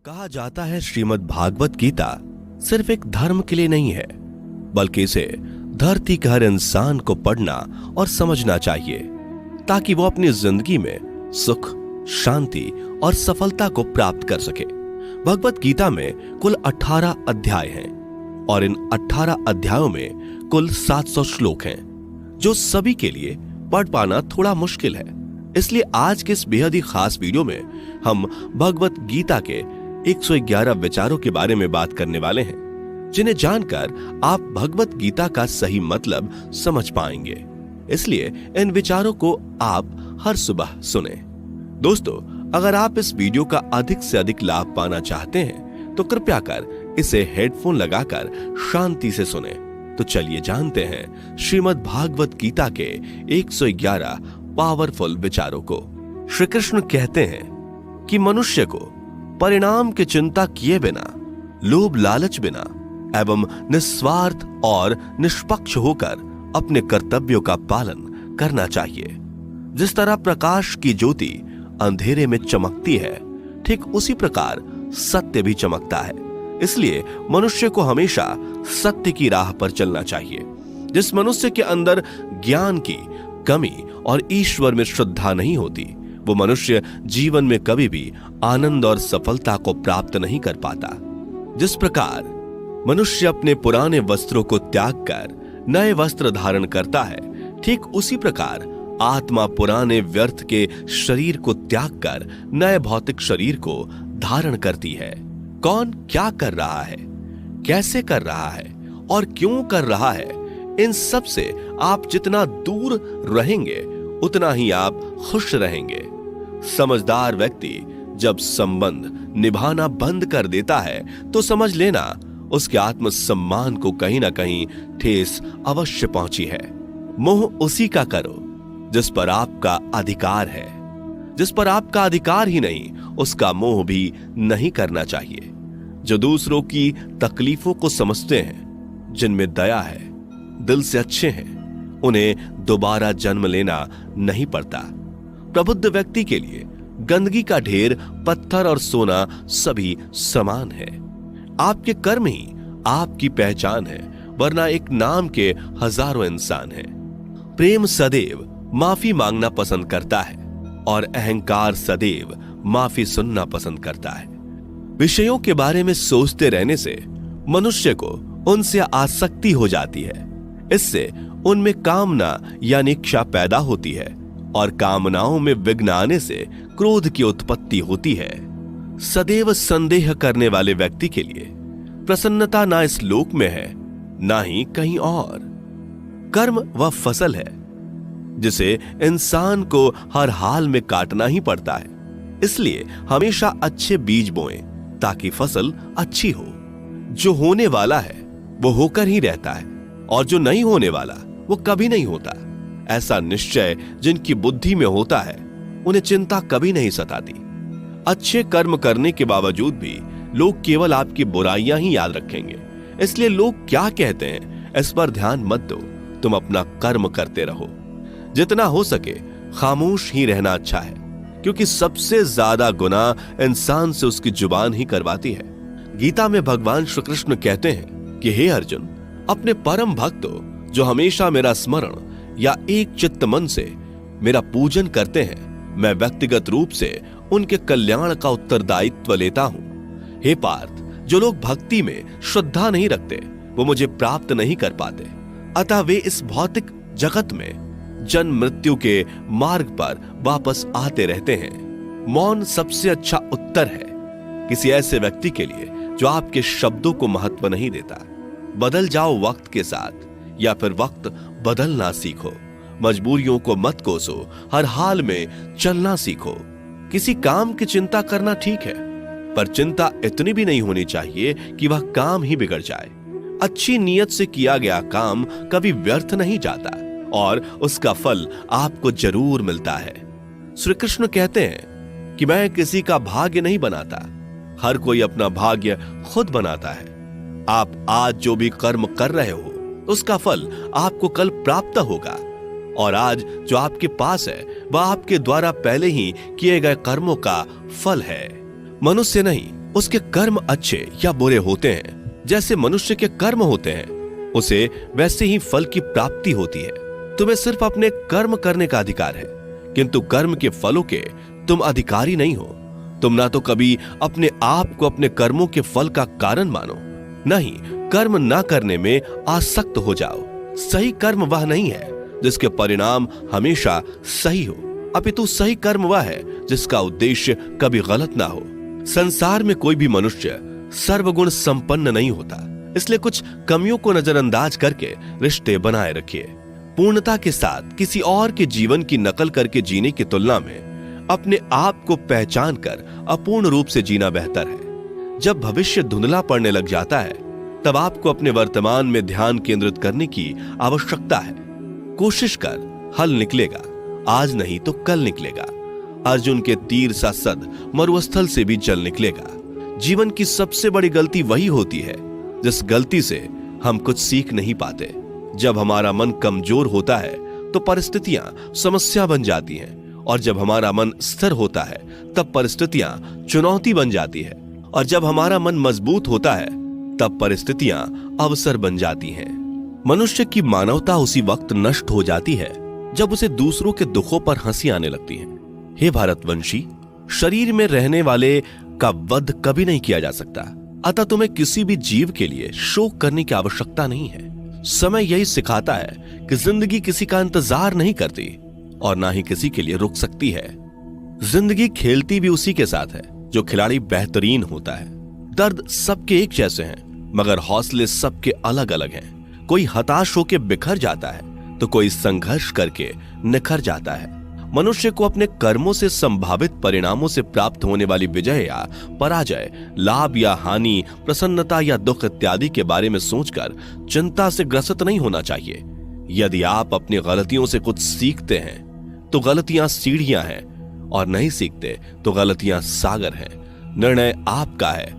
कहा जाता है श्रीमद् भागवत गीता सिर्फ एक धर्म के लिए नहीं है, बल्कि इसे धरती के हर इंसान को पढ़ना और समझना चाहिए ताकि वो अपनी जिंदगी में सुख, शांति और सफलता को प्राप्त कर सके। भगवत गीता में कुल 18 अध्याय हैं और इन 18 अध्यायों में कुल 700 श्लोक हैं, जो सभी के लिए पढ़ पाना थोड़ा मुश्किल है। इसलिए आज के इस बेहद ही खास वीडियो में हम भगवत गीता के 111 विचारों के बारे में बात करने वाले हैं, जिन्हें जानकर आप भगवत गीता का सही मतलब समझ पाएंगे। इसलिए इन विचारों को आप हर सुबह सुने। दोस्तों, अगर आप इस वीडियो का अधिक से अधिक लाभ पाना चाहते हैं तो कृपया कर इसे हेडफोन लगाकर शांति से सुने। तो चलिए जानते हैं श्रीमद् भागवत गीता के 111 पावरफुल विचारों को। श्री कृष्ण कहते हैं कि मनुष्य को परिणाम की चिंता किए बिना, लोभ लालच बिना एवं निस्वार्थ और निष्पक्ष होकर अपने कर्तव्यों का पालन करना चाहिए। जिस तरह प्रकाश की ज्योति अंधेरे में चमकती है, ठीक उसी प्रकार सत्य भी चमकता है। इसलिए मनुष्य को हमेशा सत्य की राह पर चलना चाहिए। जिस मनुष्य के अंदर ज्ञान की कमी और ईश्वर में श्रद्धा नहीं होती, वो मनुष्य जीवन में कभी भी आनंद और सफलता को प्राप्त नहीं कर पाता। जिस प्रकार मनुष्य अपने पुराने वस्त्रों को त्याग कर नए वस्त्र धारण करता है, ठीक उसी प्रकार आत्मा पुराने व्यर्थ के शरीर को त्याग कर नए भौतिक शरीर को धारण करती है। कौन क्या कर रहा है, कैसे कर रहा है और क्यों कर रहा है, इन सब से आप जितना दूर रहेंगे उतना ही आप खुश रहेंगे। समझदार व्यक्ति जब संबंध निभाना बंद कर देता है तो समझ लेना उसके आत्मसम्मान को कहीं ना कहीं ठेस अवश्य पहुंची है। मोह उसी का करो जिस पर आपका अधिकार है। जिस पर आपका अधिकार ही नहीं, उसका मोह भी नहीं करना चाहिए। जो दूसरों की तकलीफों को समझते हैं, जिनमें दया है, दिल से अच्छे हैं, उन्हें दोबारा जन्म लेना नहीं पड़ता। प्रबुद्ध व्यक्ति के लिए गंदगी का ढेर, पत्थर और सोना सभी समान है। आपके कर्म ही आपकी पहचान है, वरना एक नाम के हजारों इंसान हैं। प्रेम सदैव माफी मांगना पसंद करता है और अहंकार सदैव माफी सुनना पसंद करता है। विषयों के बारे में सोचते रहने से मनुष्य को उनसे आसक्ति हो जाती है। इससे उनमें कामना यानी इच्छा पैदा होती है और कामनाओं में विघ्न आने से क्रोध की उत्पत्ति होती है। सदैव संदेह करने वाले व्यक्ति के लिए प्रसन्नता ना इस लोक में है, ना ही कहीं और। कर्म वह फसल है जिसे इंसान को हर हाल में काटना ही पड़ता है। इसलिए हमेशा अच्छे बीज बोएं ताकि फसल अच्छी हो। जो होने वाला है वो होकर ही रहता है और जो नहीं होने वाला वो कभी नहीं होता। ऐसा निश्चय जिनकी बुद्धि में होता है, उन्हें चिंता कभी नहीं सताती। अच्छे कर्म करने के बावजूद भी लोग केवल आपकी बुराइयां ही याद रखेंगे। इसलिए लोग क्या कहते हैं इस पर ध्यान मत दो, तुम अपना कर्म करते रहो। जितना हो सके खामोश ही रहना अच्छा है, क्योंकि सबसे ज्यादा गुनाह इंसान से उसकी जुबान ही करवाती है। गीता में भगवान श्री कृष्ण कहते हैं कि हे अर्जुन, अपने परम भक्तों जो हमेशा मेरा स्मरण या एक चित्त मन से मेरा पूजन करते हैं, मैं व्यक्तिगत रूप से उनके कल्याण का उत्तरदायित्व लेता हूं। हे पार्थ, जो लोग भक्ति में श्रद्धा नहीं रखते वो मुझे प्राप्त नहीं कर पाते। अतः वे इस भौतिक जगत में जन्म मृत्यु के मार्ग पर वापस आते रहते हैं। मौन सबसे अच्छा उत्तर है किसी ऐसे व्यक्ति के लिए जो आपके शब्दों को महत्व नहीं देता। बदल जाओ वक्त के साथ, या फिर वक्त बदलना सीखो। मजबूरियों को मत कोसो, हर हाल में चलना सीखो। किसी काम की चिंता करना ठीक है, पर चिंता इतनी भी नहीं होनी चाहिए कि वह काम ही बिगड़ जाए। अच्छी नीयत से किया गया काम कभी व्यर्थ नहीं जाता और उसका फल आपको जरूर मिलता है। श्री कृष्ण कहते हैं कि मैं किसी का भाग्य नहीं बनाता, हर कोई अपना भाग्य खुद बनाता है। आप आज जो भी कर्म कर रहे हो उसका फल आपको कल प्राप्त होगा, और आज जो आपके पास है वह आपके द्वारा पहले ही किए गए कर्मों का फल है। मनुष्य नहीं, उसके कर्म अच्छे या बुरे होते हैं, जैसे मनुष्य के कर्म होते हैं, उसे वैसे ही फल की प्राप्ति होती है। तुम्हें सिर्फ अपने कर्म करने का अधिकार है, किंतु कर्म के फलों के तुम अधिकारी नहीं हो। तुम ना तो कभी अपने आप को अपने कर्मों के फल का कारण मानो, न ही कर्म ना करने में आसक्त हो जाओ। सही कर्म वह नहीं है जिसके परिणाम हमेशा सही हो, अपितु सही कर्म वह है जिसका उद्देश्य कभी गलत ना हो। संसार में कोई भी मनुष्य सर्वगुण संपन्न नहीं होता, इसलिए कुछ कमियों को नजरअंदाज करके रिश्ते बनाए रखिए। पूर्णता के साथ किसी और के जीवन की नकल करके जीने की तुलना में अपने आप को पहचान कर अपूर्ण रूप से जीना बेहतर है। जब भविष्य धुंधला पड़ने लग जाता है, तब आपको अपने वर्तमान में ध्यान केंद्रित करने की आवश्यकता है। कोशिश कर, हल निकलेगा, आज नहीं तो कल निकलेगा। अर्जुन के तीर सा सद मरुस्थल से भी जल निकलेगा। जीवन की सबसे बड़ी गलती वही होती है जिस गलती से हम कुछ सीख नहीं पाते। जब हमारा मन कमजोर होता है तो परिस्थितियां समस्या बन जाती हैं, और जब हमारा मन स्थिर होता है तब परिस्थितियां चुनौती बन जाती है, और जब हमारा मन मजबूत होता है तब परिस्थितियां अवसर बन जाती हैं। मनुष्य की मानवता उसी वक्त नष्ट हो जाती है जब उसे दूसरों के दुखों पर हंसी आने लगती है। हे भारतवंशी, शरीर में रहने वाले का वध कभी नहीं किया जा सकता, अतः तुम्हें किसी भी जीव के लिए शोक करने की आवश्यकता नहीं है। समय यही सिखाता है कि जिंदगी किसी का इंतजार नहीं करती और ना ही किसी के लिए रुक सकती है। जिंदगी खेलती भी उसी के साथ है जो खिलाड़ी बेहतरीन होता है। दर्द सबके एक जैसे हैं, मगर हौसले सबके अलग अलग हैं। कोई हताश होकर बिखर जाता है तो कोई संघर्ष करके निखर जाता है। मनुष्य को अपने कर्मों से संभावित परिणामों से प्राप्त होने वाली विजय या पराजय, लाभ या हानि, प्रसन्नता या दुख इत्यादि के बारे में सोचकर चिंता से ग्रसित नहीं होना चाहिए। यदि आप अपनी गलतियों से कुछ सीखते हैं तो गलतियां सीढ़ियां हैं, और नहीं सीखते तो गलतियां सागर हैं। निर्णय आपका है,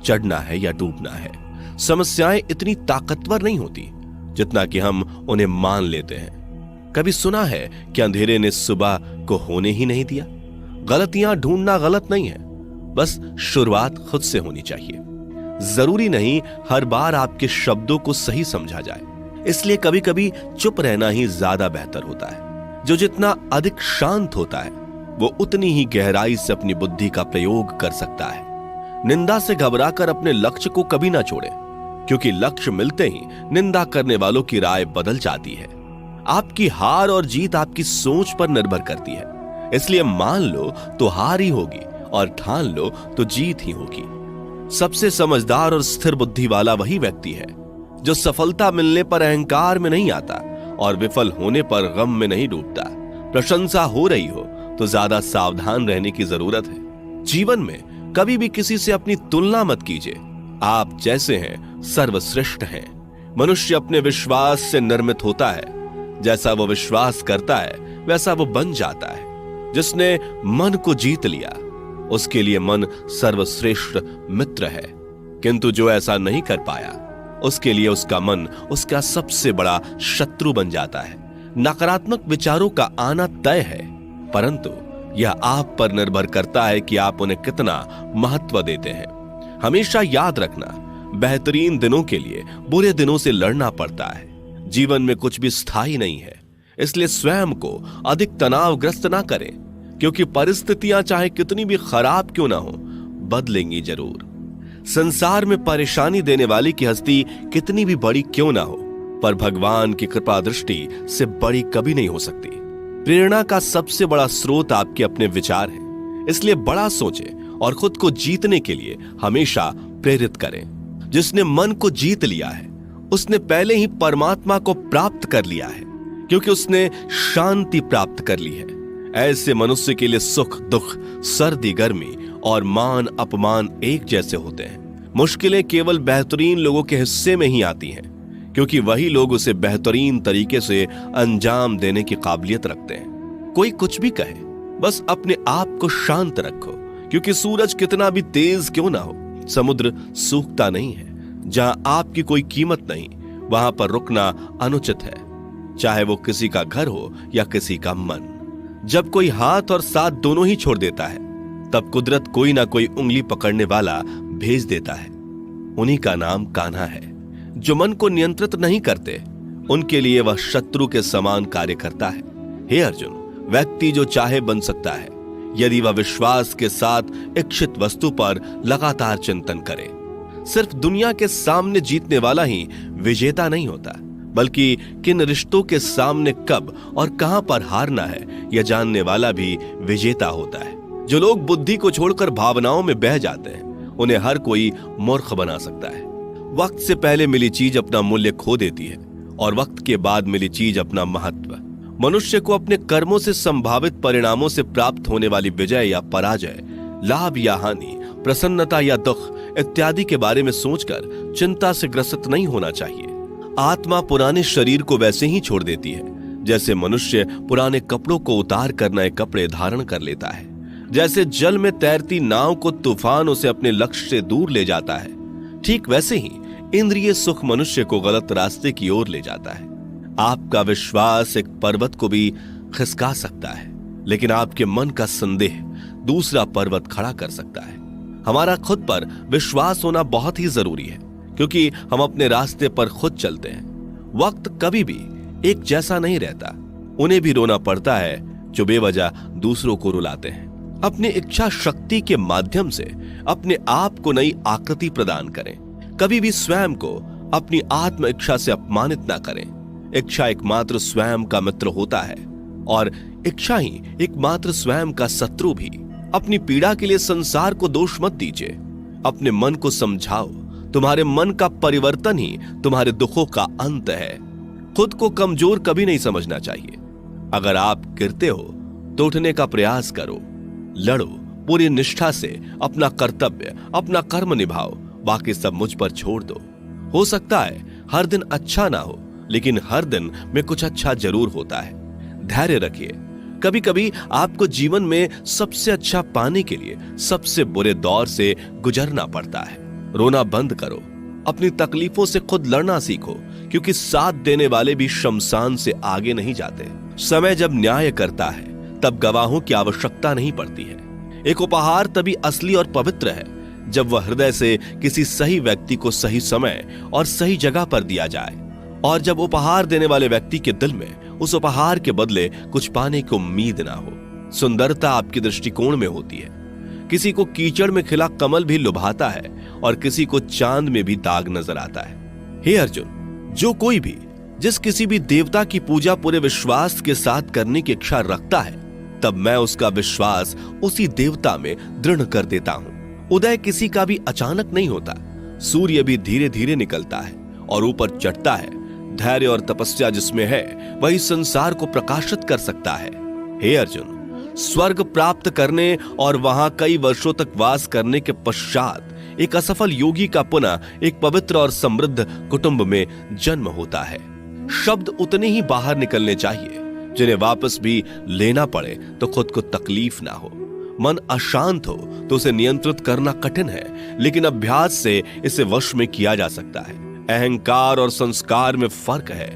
चढ़ना है या डूबना है। समस्याएं इतनी ताकतवर नहीं होती जितना कि हम उन्हें मान लेते हैं। कभी सुना है कि अंधेरे ने सुबह को होने ही नहीं दिया? गलतियां ढूंढना गलत नहीं है, बस शुरुआत खुद से होनी चाहिए। जरूरी नहीं हर बार आपके शब्दों को सही समझा जाए, इसलिए कभी कभी चुप रहना ही ज्यादा बेहतर होता है। जो जितना अधिक शांत होता है वो उतनी ही गहराई से अपनी बुद्धि का प्रयोग कर सकता है। निंदा से घबराकर अपने लक्ष्य को कभी ना छोड़े, क्योंकि लक्ष्य मिलते ही निंदा करने वालों की राय बदल जाती है। आपकी हार और जीत आपकी सोच पर निर्भर करती है, इसलिए मान लो तो हार ही होगी और ठान लो तो जीत ही होगी। सबसे समझदार और स्थिर बुद्धि वाला वही व्यक्ति है जो सफलता मिलने पर अहंकार में नहीं आता और विफल होने पर गम में नहीं डूबता। प्रशंसा हो रही हो तो ज्यादा सावधान रहने की जरूरत है। जीवन में कभी भी किसी से अपनी तुलना मत कीजिए। आप जैसे हैं सर्वश्रेष्ठ हैं। मनुष्य अपने विश्वास से निर्मित होता है। जैसा वो विश्वास करता है वैसा वो बन जाता है। जिसने मन को जीत लिया उसके लिए मन सर्वश्रेष्ठ मित्र है, किंतु जो ऐसा नहीं कर पाया उसके लिए उसका मन उसका सबसे बड़ा शत्रु बन जाता है। नकारात्मक विचारों का आना तय है, परंतु यह आप पर निर्भर करता है कि आप उन्हें कितना महत्व देते हैं। हमेशा याद रखना, बेहतरीन दिनों के लिए बुरे दिनों से लड़ना पड़ता है। जीवन में कुछ भी स्थायी नहीं है, इसलिए स्वयं को अधिक तनावग्रस्त ना करें, क्योंकि परिस्थितियां चाहे कितनी भी खराब क्यों ना हो, बदलेंगी जरूर। संसार में परेशानी देने वाली की हस्ती कितनी भी बड़ी क्यों ना हो, पर भगवान की कृपा दृष्टि से बड़ी कभी नहीं हो सकती। प्रेरणा का सबसे बड़ा स्रोत आपके अपने विचार हैं, इसलिए बड़ा सोचें और खुद को जीतने के लिए हमेशा प्रेरित करें। जिसने मन को जीत लिया है उसने पहले ही परमात्मा को प्राप्त कर लिया है, क्योंकि उसने शांति प्राप्त कर ली है। ऐसे मनुष्य के लिए सुख दुख, सर्दी गर्मी और मान अपमान एक जैसे होते हैं। मुश्किलें केवल बेहतरीन लोगों के हिस्से में ही आती हैं, क्योंकि वही लोग उसे बेहतरीन तरीके से अंजाम देने की काबिलियत रखते हैं। कोई कुछ भी कहे, बस अपने आप को शांत रखो, क्योंकि सूरज कितना भी तेज क्यों ना हो, समुद्र सूखता नहीं है। जहां आपकी कोई कीमत नहीं, वहां पर रुकना अनुचित है, चाहे वो किसी का घर हो या किसी का मन। जब कोई हाथ और साथ दोनों ही छोड़ देता है तब कुदरत कोई ना कोई उंगली पकड़ने वाला भेज देता है। उन्हीं का नाम कान्हा है। जो मन को नियंत्रित नहीं करते, उनके लिए वह शत्रु के समान कार्य करता है। हे अर्जुन, व्यक्ति जो चाहे बन सकता है यदि वह विश्वास के साथ इच्छित वस्तु पर लगातार चिंतन करे। सिर्फ दुनिया के सामने जीतने वाला ही विजेता नहीं होता, बल्कि किन रिश्तों के सामने कब और कहां पर हारना है यह जानने वाला भी विजेता होता है। जो लोग बुद्धि को छोड़कर भावनाओं में बह जाते हैं, उन्हें हर कोई मूर्ख बना सकता है। वक्त से पहले मिली चीज अपना मूल्य खो देती है और वक्त के बाद मिली चीज अपना महत्व। मनुष्य को अपने कर्मों से संभावित परिणामों से प्राप्त होने वाली विजय या पराजय, लाभ या हानि, प्रसन्नता या दुख इत्यादि के बारे में सोचकर चिंता से ग्रसित नहीं होना चाहिए। आत्मा पुराने शरीर को वैसे ही छोड़ देती है जैसे मनुष्य पुराने कपड़ों को उतार कर नए कपड़े धारण कर लेता है। जैसे जल में तैरती नाव को तूफान उसे अपने लक्ष्य से दूर ले जाता है, ठीक वैसे ही इंद्रिय सुख मनुष्य को गलत रास्ते की ओर ले जाता है। आपका विश्वास एक पर्वत को भी खिसका सकता है, लेकिन आपके मन का संदेह दूसरा पर्वत खड़ा कर सकता है। हमारा खुद पर विश्वास होना बहुत ही जरूरी है, क्योंकि हम अपने रास्ते पर खुद चलते हैं। वक्त कभी भी एक जैसा नहीं रहता। उन्हें भी रोना पड़ता है जो बेवजह दूसरों को रुलाते हैं। अपनी इच्छा शक्ति के माध्यम से अपने आप को नई आकृति प्रदान करें। कभी भी स्वयं को अपनी आत्म इच्छा से अपमानित ना करें। इच्छा एकमात्र स्वयं का मित्र होता है और इच्छा ही एकमात्र स्वयं का शत्रु भी। अपनी पीड़ा के लिए संसार को दोष मत दीजिए। अपने मन को समझाओ। तुम्हारे मन का परिवर्तन ही तुम्हारे दुखों का अंत है। खुद को कमजोर कभी नहीं समझना चाहिए। अगर आप गिरते हो तो उठने का प्रयास करो, लड़ो, पूरी निष्ठा से अपना कर्तव्य, अपना कर्म निभाओ। बाकी सब मुझ पर छोड़ दो। हो सकता है हर दिन अच्छा ना हो, लेकिन हर दिन में कुछ अच्छा जरूर होता है। धैर्य रखिए। कभी कभी आपको जीवन में सबसे अच्छा पाने के लिए सबसे बुरे दौर से गुजरना पड़ता है। रोना बंद करो। अपनी तकलीफों से खुद लड़ना सीखो, क्योंकि साथ देने वाले भी शमशान से आगे नहीं जाते। समय जब न्याय करता है तब गवाहों की आवश्यकता नहीं पड़ती है। एक उपहार तभी असली और पवित्र है जब वह हृदय से किसी सही व्यक्ति को सही समय और सही जगह पर दिया जाए, और जब उपहार देने वाले व्यक्ति के दिल में उस उपहार के बदले कुछ पाने की उम्मीद ना हो। सुंदरता आपके दृष्टिकोण में होती है। किसी को कीचड़ में खिला कमल भी लुभाता है और किसी को चांद में भी दाग नजर आता है। हे अर्जुन, जो कोई भी जिस किसी भी देवता की पूजा पूरे विश्वास के साथ करने की इच्छा रखता है, तब मैं उसका विश्वास उसी देवता में दृढ़ कर देता हूं। उदय किसी का भी अचानक नहीं होता। सूर्य भी धीरे धीरे निकलता है और ऊपर चढ़ता है। धैर्य और तपस्या जिसमें है वही संसार को प्रकाशित कर सकता है। हे अर्जुन, स्वर्ग प्राप्त करने और वहां कई वर्षों तक वास करने के पश्चात एक असफल योगी का पुनः एक पवित्र और समृद्ध कुटुंब में जन्म होता है। शब्द उतने ही बाहर निकलने चाहिए जिन्हें वापस भी लेना पड़े तो खुद को तकलीफ ना हो। मन अशांत हो तो उसे नियंत्रित करना कठिन है, लेकिन अभ्यास से इसे वश में किया जा सकता है। अहंकार और संस्कार में फर्क है।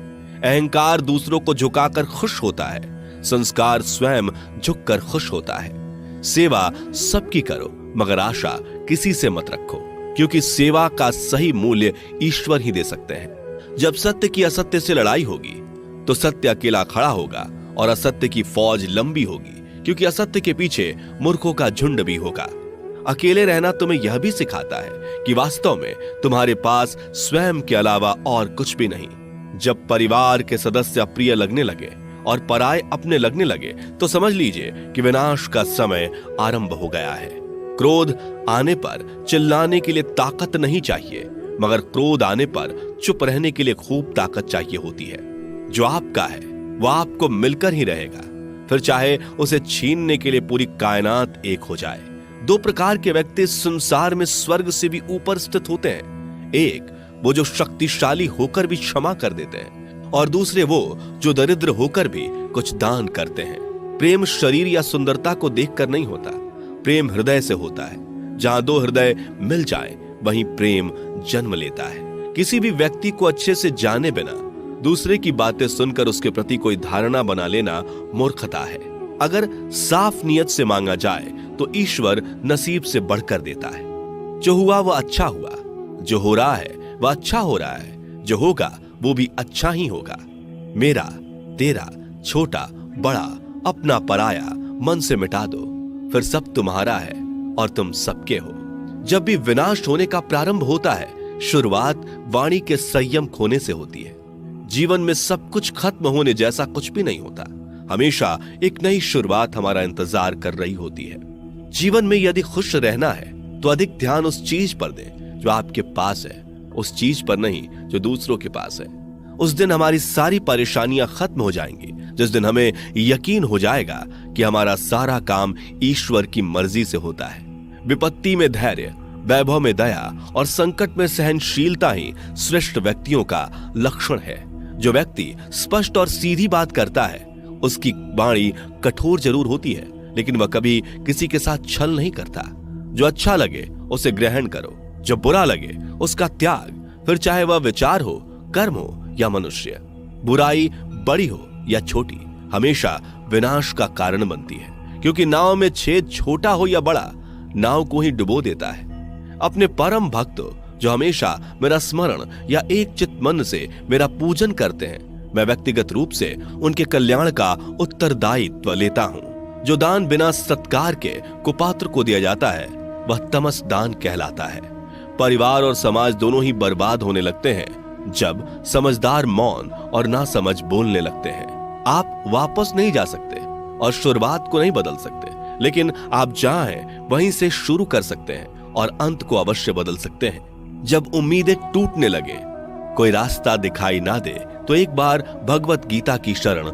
अहंकार दूसरों को झुकाकर खुश होता है, संस्कार स्वयं झुककर खुश होता है। सेवा सबकी करो, मगर आशा किसी से मत रखो, क्योंकि सेवा का सही मूल्य ईश्वर ही दे सकते हैं। जब सत्य की असत्य से लड़ाई होगी तो सत्य अकेला खड़ा होगा और असत्य की फौज लंबी होगी, क्योंकि असत्य के पीछे मूर्खों का झुंड भी होगा। अकेले रहना तुम्हें यह भी सिखाता है कि वास्तव में तुम्हारे पास स्वयं के अलावा और कुछ भी नहीं। जब परिवार के सदस्य अप्रिय लगने लगे और पराये अपने लगने लगे तो समझ लीजिए कि विनाश का समय आरंभ हो गया है। क्रोध आने पर चिल्लाने के लिए ताकत नहीं चाहिए, मगर क्रोध आने पर चुप रहने के लिए खूब ताकत चाहिए होती है। जो आपका है वह आपको मिलकर ही रहेगा, फिर चाहे उसे छीनने के लिए पूरी कायनात एक हो जाए। दो प्रकार के व्यक्ति संसार में स्वर्ग से भी ऊपर स्थित होते हैं। एक वो जो शक्तिशाली होकर भी क्षमा कर देते हैं, और दूसरे वो जो दरिद्र होकर भी कुछ दान करते हैं। प्रेम शरीर या सुंदरता को देखकर नहीं होता, प्रेम हृदय से होता है। जहां दो हृदय मिल जाएं, वहीं प्रेम जन्म लेता है। किसी भी व्यक्ति को अच्छे से जाने बिना दूसरे की बातें सुनकर उसके प्रति कोई धारणा बना लेना मूर्खता है। अगर साफ नियत से मांगा जाए तो ईश्वर नसीब से बढ़कर देता है। जो हुआ वह अच्छा हुआ, जो हो रहा है वह अच्छा हो रहा है, जो होगा वो भी अच्छा ही होगा। मेरा, तेरा, छोटा, बड़ा, अपना, पराया मन से मिटा दो, फिर सब तुम्हारा है और तुम सबके हो। जब भी विनाश होने का प्रारंभ होता है, शुरुआत वाणी के संयम खोने से होती है। जीवन में सब कुछ खत्म होने जैसा कुछ भी नहीं होता। हमेशा एक नई शुरुआत हमारा इंतजार कर रही होती है। जीवन में यदि खुश रहना है तो अधिक ध्यान उस चीज पर दें जो आपके पास है, उस चीज पर नहीं जो दूसरों के पास है। उस दिन हमारी सारी परेशानियां खत्म हो जाएंगी, जिस दिन हमें यकीन हो जाएगा कि हमारा सारा काम ईश्वर की मर्जी से होता है। विपत्ति में धैर्य, वैभव में दया और संकट में सहनशीलता ही श्रेष्ठ व्यक्तियों का लक्षण है। जो व्यक्ति स्पष्ट और सीधी बात करता है, उसकी वाणी कठोर जरूर होती है, लेकिन वह कभी किसी के साथ छल नहीं करता। जो अच्छा लगे उसे ग्रहण करो, जो बुरा लगे उसका त्याग, फिर चाहे वह विचार हो, कर्म हो या मनुष्य। बुराई बड़ी हो या छोटी हमेशा विनाश का कारण बनती है, क्योंकि नाव में छेद छोटा हो या बड़ा, नाव को ही डुबो देता है। अपने परम भक्तों जो हमेशा मेरा स्मरण या एक चित्त मन से मेरा पूजन करते हैं, मैं व्यक्तिगत रूप से उनके कल्याण का उत्तरदायित्व लेता हूं। जो दान बिना सत्कार के कुपात्र को दिया जाता है वह तमस दान कहलाता है। परिवार और समाज दोनों ही बर्बाद होने लगते हैं जब समझदार मौन और नासमझ बोलने लगते हैं। आप वापस नहीं जा सकते और शुरुआत को नहीं बदल सकते, लेकिन आप चाहें वहीं से शुरू कर सकते हैं और अंत को अवश्य बदल सकते हैं। जब उम्मीदें टूटने लगे, कोई रास्ता दिखाई ना दे, तो एक बार भगवत गीता की शरण